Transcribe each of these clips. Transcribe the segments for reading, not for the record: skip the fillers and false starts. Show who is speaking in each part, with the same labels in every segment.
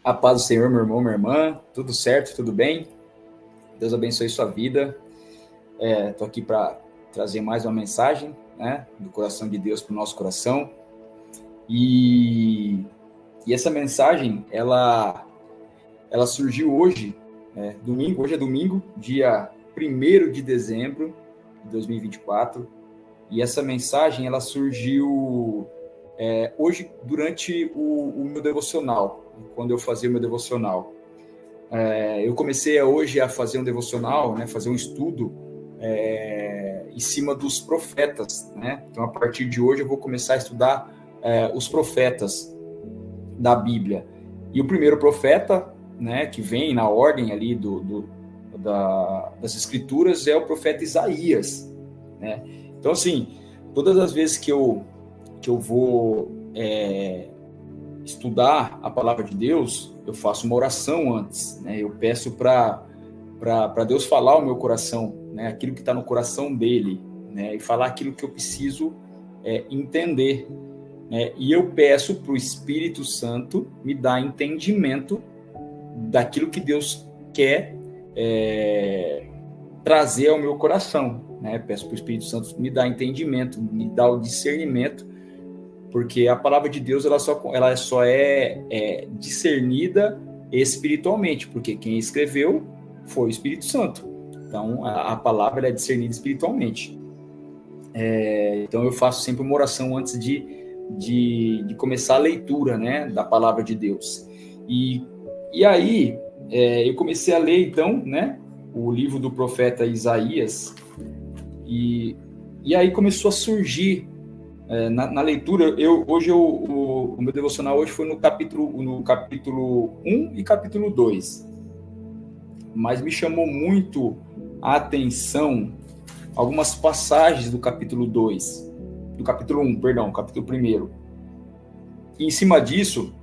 Speaker 1: A paz do Senhor, meu irmão, minha irmã, tudo certo, tudo bem? Deus abençoe sua vida. Estou aqui para trazer mais uma mensagem, né, do coração de Deus para o nosso coração. E essa mensagem, ela surgiu hoje, domingo. Hoje é domingo, dia 1º de dezembro de 2024. E essa mensagem, ela surgiu hoje durante o meu devocional, quando eu fazia o meu devocional. Eu comecei hoje a fazer um devocional, né, fazer um estudo em cima dos profetas, né? Então, a partir de hoje, eu vou começar a estudar os profetas da Bíblia. E o primeiro profeta, né, que vem na ordem ali das Escrituras é o profeta Isaías, né? Então, assim, todas as vezes que eu vou estudar a palavra de Deus, eu faço uma oração antes, né? Eu peço para Deus falar ao meu coração, né? Aquilo que está no coração dele, né? E falar aquilo que eu preciso entender, né? E eu peço para o Espírito Santo me dar entendimento daquilo que Deus quer trazer ao meu coração, né? Peço para o Espírito Santo me dar entendimento, me dar o discernimento, porque a palavra de Deus ela só é discernida espiritualmente, porque quem escreveu foi o Espírito Santo. Então, a palavra é discernida espiritualmente. Então, eu faço sempre uma oração antes de começar a leitura, né, da palavra de Deus. E aí, eu comecei a ler, então, né, o livro do profeta Isaías, e aí começou a surgir na leitura. O meu devocional hoje foi no capítulo 1 e capítulo 2, mas me chamou muito a atenção algumas passagens do capítulo 2, do capítulo 1, perdão, capítulo 1. E em cima disso,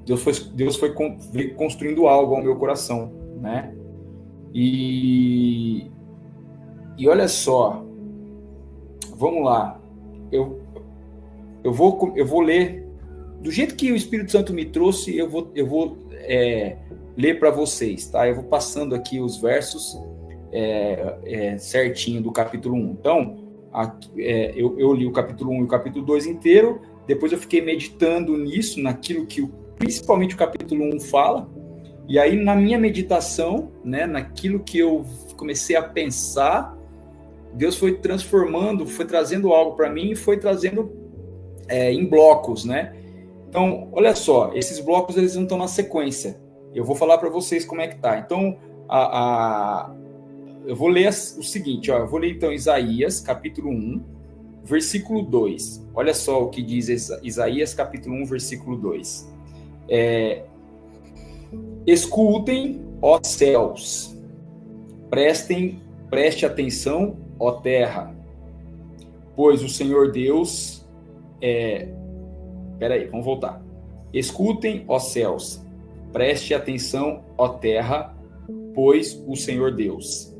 Speaker 1: Deus foi construindo algo ao meu coração, né? E olha só, vamos lá, eu vou ler do jeito que o Espírito Santo me trouxe. Eu vou ler para vocês, tá? Eu vou passando aqui os versos certinho do capítulo 1. Então, eu li o capítulo 1 e o capítulo 2 inteiro, depois eu fiquei meditando nisso, naquilo que principalmente o capítulo 1 fala, e aí na minha meditação, né, naquilo que eu comecei a pensar, Deus foi transformando, foi trazendo algo para mim e foi trazendo em blocos, né? Então, olha só, esses blocos eles não estão na sequência. Eu vou falar para vocês como é que tá. Então, eu vou ler o seguinte, ó, eu vou ler então Isaías, capítulo 1, versículo 2. Olha só o que diz Isaías, capítulo 1, versículo 2. Escutem, ó céus, preste atenção, ó terra, pois o Senhor Deus vamos voltar. Escutem, ó céus, preste atenção, ó terra, pois o Senhor Deus.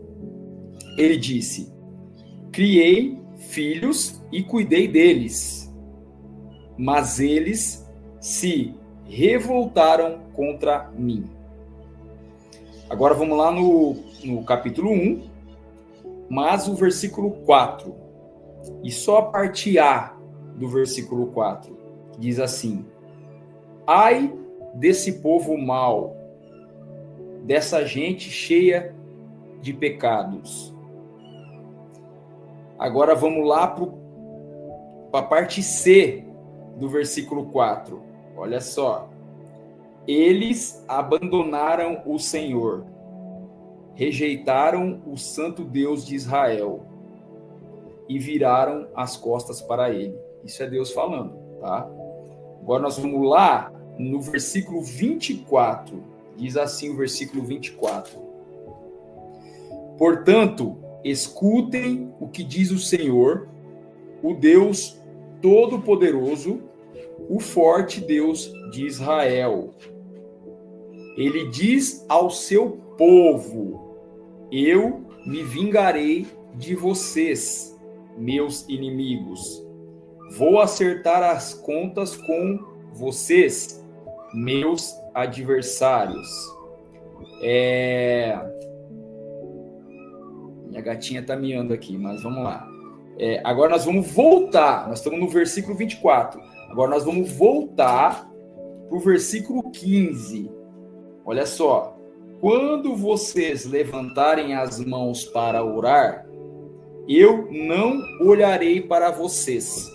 Speaker 1: Ele disse: criei filhos e cuidei deles, mas eles se revoltaram contra mim. Agora vamos lá no capítulo 1, mas o versículo 4, e só a parte A do versículo 4, diz assim: ai desse povo mau, dessa gente cheia de pecados. Agora vamos lá para a parte C do versículo 4. Olha só. Eles abandonaram o Senhor, rejeitaram o Santo Deus de Israel e viraram as costas para ele. Isso é Deus falando, tá? Agora nós vamos lá no versículo 24. Diz assim o versículo 24. Portanto, escutem o que diz o Senhor, o Deus Todo-Poderoso, o forte Deus de Israel. Ele diz ao seu povo: eu me vingarei de vocês, meus inimigos. Vou acertar as contas com vocês meus adversários. Minha gatinha tá miando aqui, mas vamos lá. Agora nós vamos voltar. Nós estamos no versículo 24. Agora nós vamos voltar para o versículo 15. Olha só. Quando vocês levantarem as mãos para orar, eu não olharei para vocês.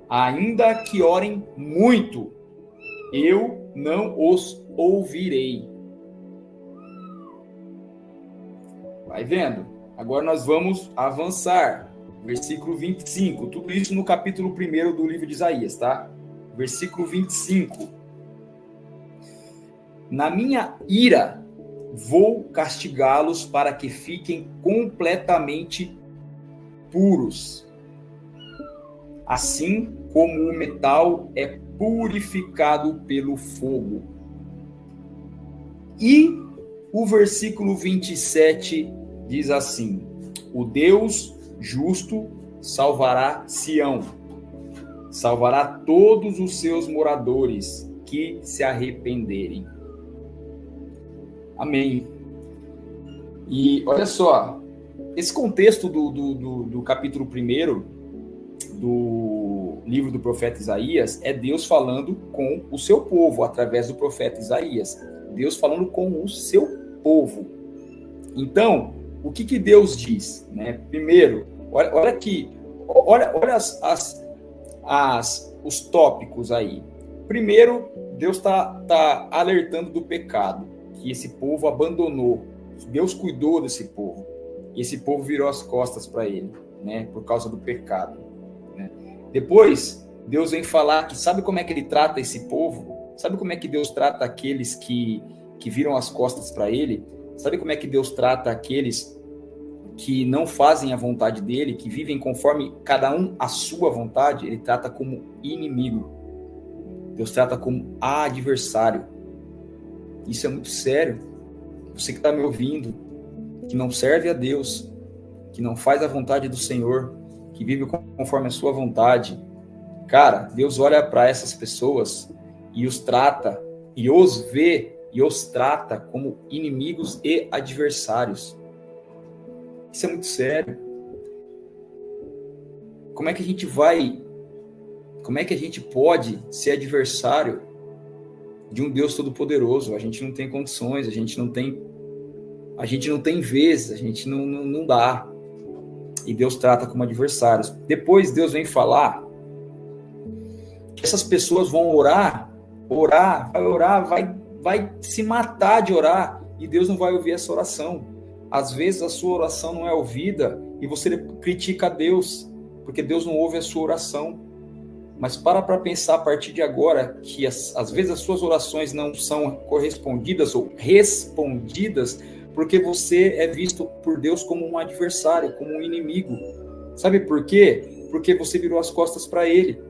Speaker 1: Ainda que orem muito, eu não os ouvirei. Vai vendo? Agora nós vamos avançar. Versículo 25. Tudo isso no capítulo 1 do livro de Isaías, tá? Versículo 25. Na minha ira, vou castigá-los para que fiquem completamente puros. Assim como o metal é purificado pelo fogo. E o versículo 27 diz assim: o Deus justo salvará Sião, salvará todos os seus moradores que se arrependerem. Amém. E olha só, esse contexto do capítulo 1 do livro do profeta Isaías é Deus falando com o seu povo, através do profeta Isaías. Deus falando com o seu povo. Então, o que Deus diz? Né? Primeiro, olha aqui, olha os tópicos aí. Primeiro, Deus está alertando do pecado, que esse povo abandonou. Deus cuidou desse povo. E esse povo virou as costas para ele, né? Por causa do pecado. Né? Depois, Deus vem falar que sabe como é que ele trata esse povo? Sabe como é que Deus trata aqueles que viram as costas para ele? Sabe como é que Deus trata aqueles que não fazem a vontade dele, que vivem conforme cada um a sua vontade? Ele trata como inimigo. Deus trata como adversário. Isso é muito sério. Você que está me ouvindo, que não serve a Deus, que não faz a vontade do Senhor, que vive conforme a sua vontade, cara, Deus olha para essas pessoas e os trata, e os vê, e os trata como inimigos e adversários. Isso é muito sério. Como é que a gente pode ser adversário de um Deus Todo-Poderoso? A gente não tem condições, a gente não tem vez, a gente não dá. E Deus trata como adversários. Depois Deus vem falar que essas pessoas vão orar, vai se matar de orar, e Deus não vai ouvir essa oração. Às vezes a sua oração não é ouvida e você critica a Deus, porque Deus não ouve a sua oração. Mas para pensar a partir de agora que às vezes as suas orações não são correspondidas ou respondidas porque você é visto por Deus como um adversário, como um inimigo. Sabe por quê? Porque você virou as costas para ele.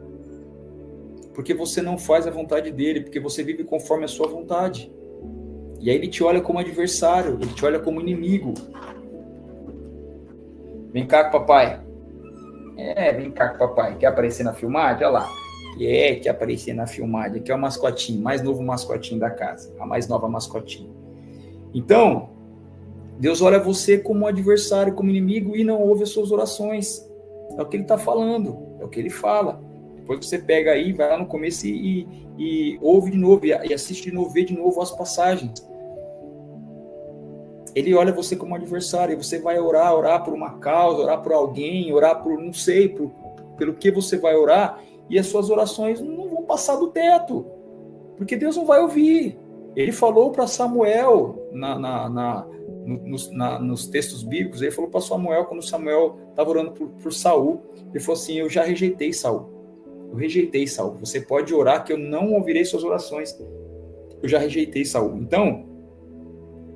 Speaker 1: Porque você não faz a vontade dele, porque você vive conforme a sua vontade. E aí ele te olha como adversário, ele te olha como inimigo. Vem cá com o papai. Vem cá com o papai. Quer aparecer na filmagem? Olha lá. Quer aparecer na filmagem. Aqui é o mascotinho, mais novo mascotinho da casa. A mais nova mascotinha. Então, Deus olha você como um adversário, como inimigo, e não ouve as suas orações. É o que ele está falando, é o que ele fala. Depois você pega aí, vai lá no começo e ouve de novo, e assiste de novo, vê de novo as passagens. Ele olha você como um adversário, e você vai orar por uma causa, orar por alguém, orar por, não sei, pelo que você vai orar, e as suas orações não vão passar do teto, porque Deus não vai ouvir. Ele falou para Samuel, nos textos bíblicos, ele falou para Samuel, quando Samuel estava orando por Saul, ele falou assim: eu já rejeitei Saul. Eu rejeitei Saul. Você pode orar que eu não ouvirei suas orações. Eu já rejeitei Saul. Então,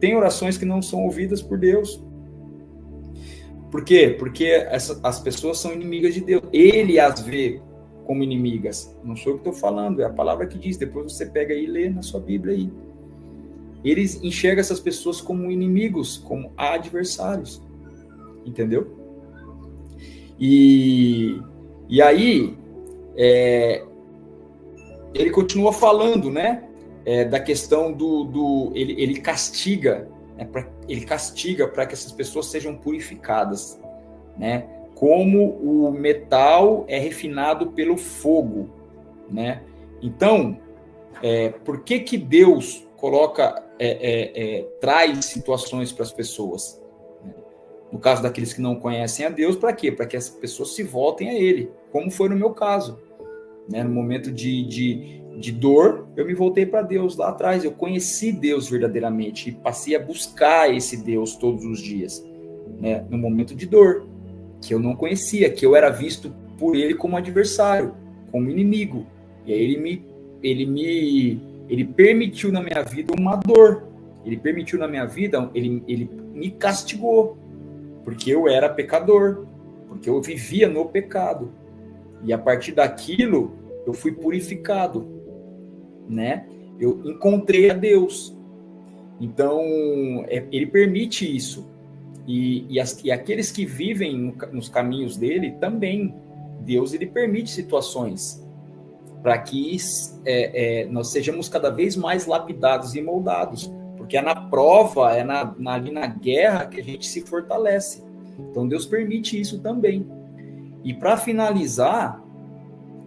Speaker 1: tem orações que não são ouvidas por Deus. Por quê? Porque as pessoas são inimigas de Deus. Ele as vê como inimigas. Não sou eu que estou falando, é a palavra que diz. Depois você pega aí e lê na sua Bíblia aí. Eles enxergam essas pessoas como inimigos, como adversários. Entendeu? E aí, ele continua falando, né? da questão ele castiga, né, ele castiga para que essas pessoas sejam purificadas, né? Como o metal é refinado pelo fogo, né? Então, por que Deus coloca, traz situações para as pessoas? No caso daqueles que não conhecem a Deus, para quê? Para que as pessoas se voltem a Ele, como foi no meu caso, né? No momento de dor, eu me voltei para Deus lá atrás, eu conheci Deus verdadeiramente e passei a buscar esse Deus todos os dias, né? No momento de dor, que eu não conhecia, que eu era visto por Ele como adversário, como inimigo, e aí ele permitiu na minha vida uma dor, ele permitiu na minha vida, ele me castigou, porque eu era pecador, porque eu vivia no pecado, e a partir daquilo eu fui purificado, né? Eu encontrei a Deus. Então, ele permite isso. E aqueles que vivem nos caminhos dele também, Deus ele permite situações para que nós sejamos cada vez mais lapidados e moldados, porque é na prova, ali na guerra que a gente se fortalece. Então Deus permite isso também. E para finalizar,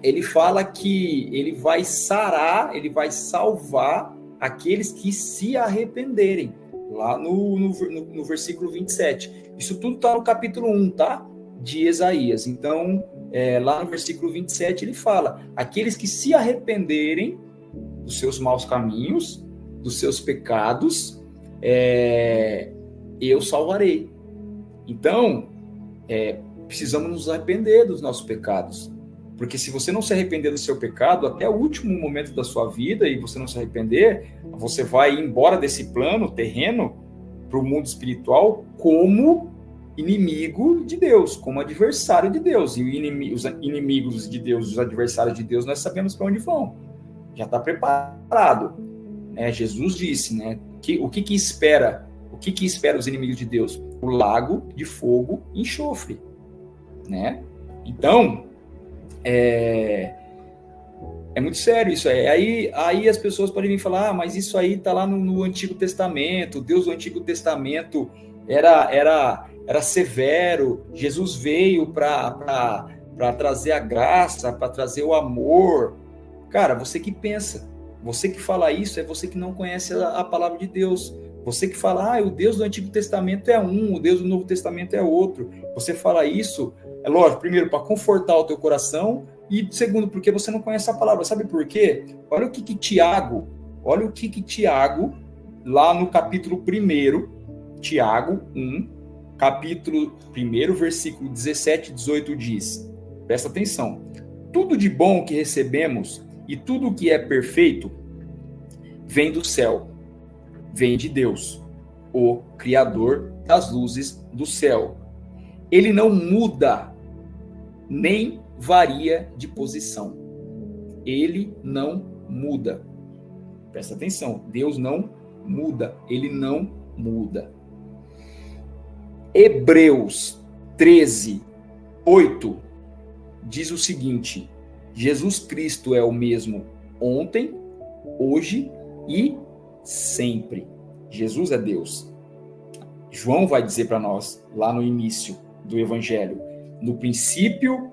Speaker 1: ele fala que ele vai sarar, ele vai salvar aqueles que se arrependerem, lá no versículo 27. Isso tudo está no capítulo 1, tá? De Isaías. Então, lá no versículo 27, ele fala: aqueles que se arrependerem dos seus maus caminhos, dos seus pecados, eu salvarei. Então, precisamos nos arrepender dos nossos pecados. Porque se você não se arrepender do seu pecado, até o último momento da sua vida, e você não se arrepender, você vai embora desse plano terreno para o mundo espiritual como inimigo de Deus, como adversário de Deos. E os inimigos de Deus, os adversários de Deus, nós sabemos para onde vão. Já está preparado. Jesus disse, né? O que espera os inimigos de Deus? O lago de fogo e enxofre, né? Então, é muito sério isso aí. Aí as pessoas podem vir falar: mas isso aí está lá no Antigo Testamento. Deus do Antigo Testamento era severo. Jesus veio para trazer a graça, para trazer o amor. Cara, você que pensa, você que fala isso, é você que não conhece a palavra de Deus. Você que fala: o Deus do Antigo Testamento é um, o Deus do Novo Testamento é outro. Você fala isso, é lógico, primeiro, para confortar o teu coração, e segundo, porque você não conhece a palavra. Sabe por quê? Olha o que Tiago, lá no capítulo 1, Tiago 1, capítulo 1, versículo 17 e 18 diz. Presta atenção. Tudo de bom que recebemos e tudo que é perfeito vem do céu, vem de Deus, o Criador das luzes do céu. Ele não muda, nem varia de posição. Ele não muda. Presta atenção, Deus não muda, ele não muda. Hebreus 13, 8 diz o seguinte: Jesus Cristo é o mesmo ontem, hoje e sempre. Jesus é Deus. João vai dizer para nós, lá no início do Evangelho: no princípio,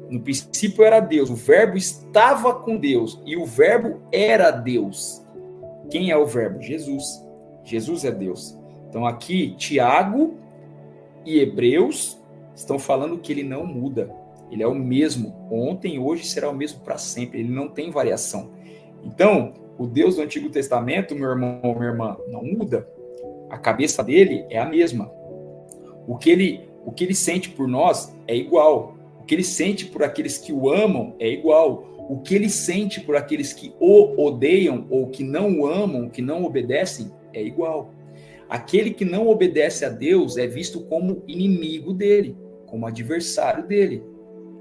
Speaker 1: no princípio era Deus, o Verbo estava com Deus e o Verbo era Deus. Quem é o Verbo? Jesus. Jesus é Deus. Então aqui, Tiago e Hebreus estão falando que ele não muda. Ele é o mesmo ontem, hoje, será o mesmo para sempre. Ele não tem variação. Então, o Deus do Antigo Testamento, meu irmão, minha irmã, não muda. A cabeça dele é a mesma. O que ele sente por nós é igual. O que ele sente por aqueles que o amam é igual. O que ele sente por aqueles que o odeiam ou que não o amam, que não obedecem, é igual. Aquele que não obedece a Deus é visto como inimigo dele, como adversário dele.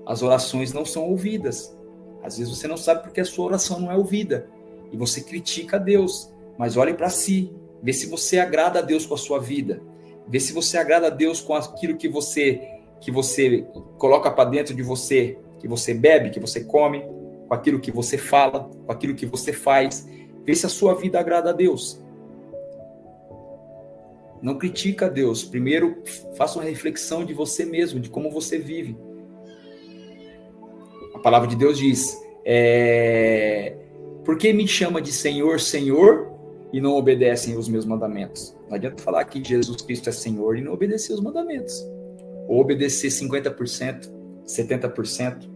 Speaker 1: As orações não são ouvidas. Às vezes você não sabe porque a sua oração não é ouvida. E você critica a Deus. Mas olhe para si. Vê se você agrada a Deus com a sua vida. Vê se você agrada a Deus com aquilo que você coloca para dentro de você, que você bebe, que você come. com aquilo que você fala, com aquilo que você faz. Vê se a sua vida agrada a Deus. Não critica a Deus. Primeiro, faça uma reflexão de você mesmo, de como você vive. A palavra de Deus diz, por que me chama de Senhor, Senhor, e não obedecem os meus mandamentos? Não adianta falar que Jesus Cristo é Senhor e não obedecer os mandamentos. Ou obedecer 50%, 70%.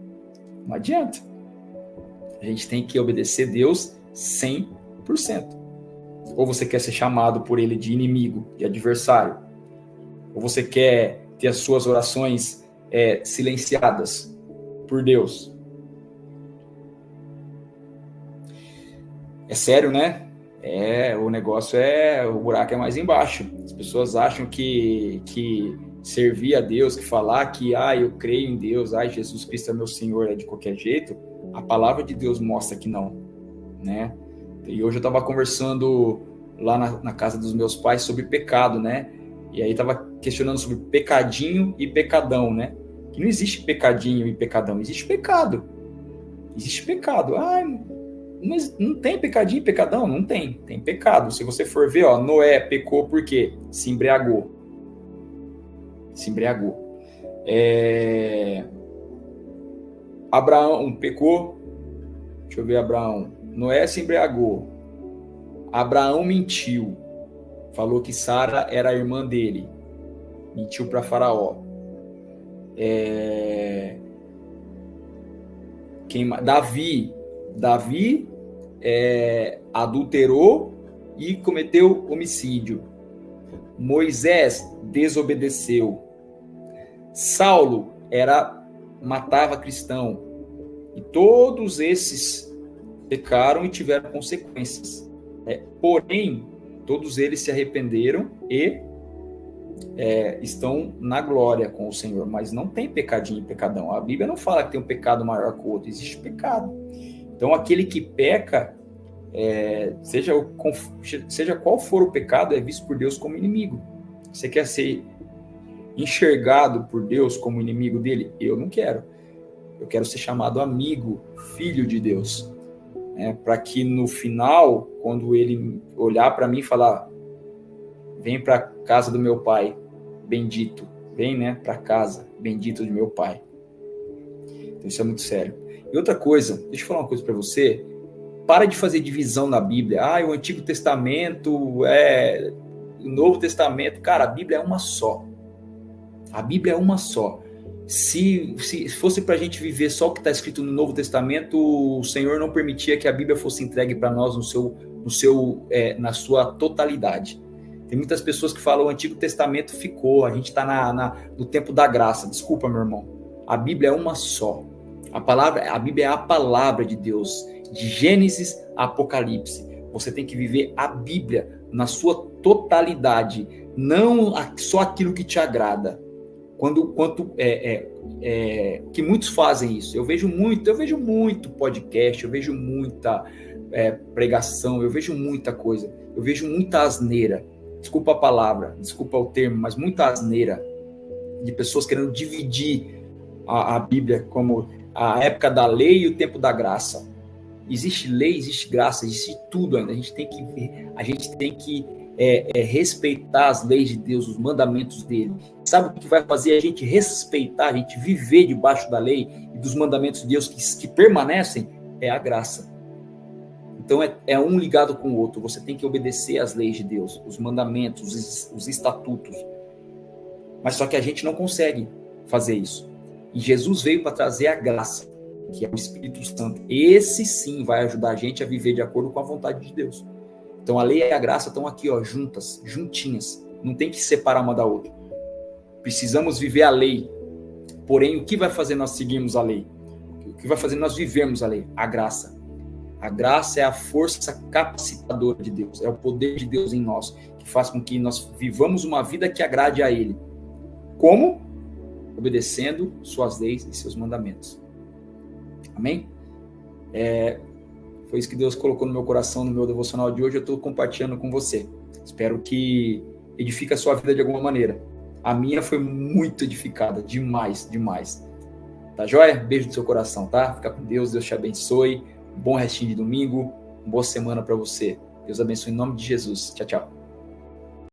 Speaker 1: Não adianta. A gente tem que obedecer Deus 100%. Ou você quer ser chamado por ele de inimigo, de adversário. Ou você quer ter as suas orações silenciadas por Deus. É sério, né? O negócio o buraco é mais embaixo. As pessoas acham que servir a Deus, que falar que eu creio em Deus, Jesus Cristo é meu Senhor, é de qualquer jeito. A palavra de Deus mostra que não, né? E hoje eu estava conversando lá na casa dos meus pais sobre pecado, né? E aí estava questionando sobre pecadinho e pecadão, né? Que não existe pecadinho e pecadão, existe pecado. Existe pecado. Mas não tem pecadinho e pecadão? Não tem. Tem pecado. Se você for ver, Noé pecou por quê? Se embriagou. Abraão pecou. Deixa eu ver, Abraão. Noé se embriagou. Abraão mentiu. Falou que Sara era a irmã dele. Mentiu para Faraó. Davi adulterou e cometeu homicídio. Moisés desobedeceu. Saulo matava cristão. E todos esses pecaram e tiveram consequências. Porém, todos eles se arrependeram e estão na glória com o Senhor. Mas não tem pecadinho e pecadão. A Bíblia não fala que tem um pecado maior que o outro. Existe pecado. Então, aquele que peca, seja qual for o pecado, é visto por Deus como inimigo. Você quer ser enxergado por Deus como inimigo dele? Eu não quero. Eu quero ser chamado amigo, filho de Deus. Para que no final, quando ele olhar para mim e falar, vem para a casa do meu pai, bendito. Vem, para casa, bendito de meu pai. Então, isso é muito sério. E outra coisa, deixa eu falar uma coisa para você. Para de fazer divisão na Bíblia. O Antigo Testamento, o Novo Testamento. Cara, a Bíblia é uma só. A Bíblia é uma só. Se fosse para a gente viver só o que está escrito no Novo Testamento, o Senhor não permitia que a Bíblia fosse entregue para nós na sua totalidade. Tem muitas pessoas que falam o Antigo Testamento ficou, a gente está no tempo da graça. Desculpa, meu irmão. A Bíblia é uma só. A Bíblia é a palavra de Deus, de Gênesis a Apocalipse. Você tem que viver a Bíblia na sua totalidade, não só aquilo que te agrada. Que muitos fazem isso. Eu vejo muito podcast, eu vejo muita pregação, eu vejo muita coisa, eu vejo muita asneira. Desculpa a palavra, desculpa o termo, mas muita asneira de pessoas querendo dividir a Bíblia como a época da lei e o tempo da graça. Existe lei, existe graça, existe tudo ainda. A gente tem que respeitar as leis de Deus, os mandamentos dele. Sabe o que vai fazer a gente respeitar, a gente viver debaixo da lei e dos mandamentos de Deus que permanecem? É a graça. Então é um ligado com o outro. Você tem que obedecer às leis de Deus, os mandamentos, os estatutos. Mas só que a gente não consegue fazer isso. E Jesus veio para trazer a graça, que é o Espírito Santo. Esse sim vai ajudar a gente a viver de acordo com a vontade de Deus. Então a lei e a graça estão aqui, juntinhas. Não tem que separar uma da outra. Precisamos viver a lei. Porém, o que vai fazer nós seguirmos a lei? O que vai fazer nós vivermos a lei? A graça. A graça é a força capacitadora de Deus. É o poder de Deus em nós, que faz com que nós vivamos uma vida que agrade a Ele. Como? Obedecendo suas leis e seus mandamentos. Amém? Foi isso que Deus colocou no meu coração, no meu devocional de hoje. Eu estou compartilhando com você. Espero que edifique a sua vida de alguma maneira. A minha foi muito edificada, demais. Tá joia? Beijo do seu coração, tá? Fica com Deus, Deus te abençoe. Bom restinho de domingo, boa semana para você. Deus abençoe em nome de Jesus. Tchau, tchau.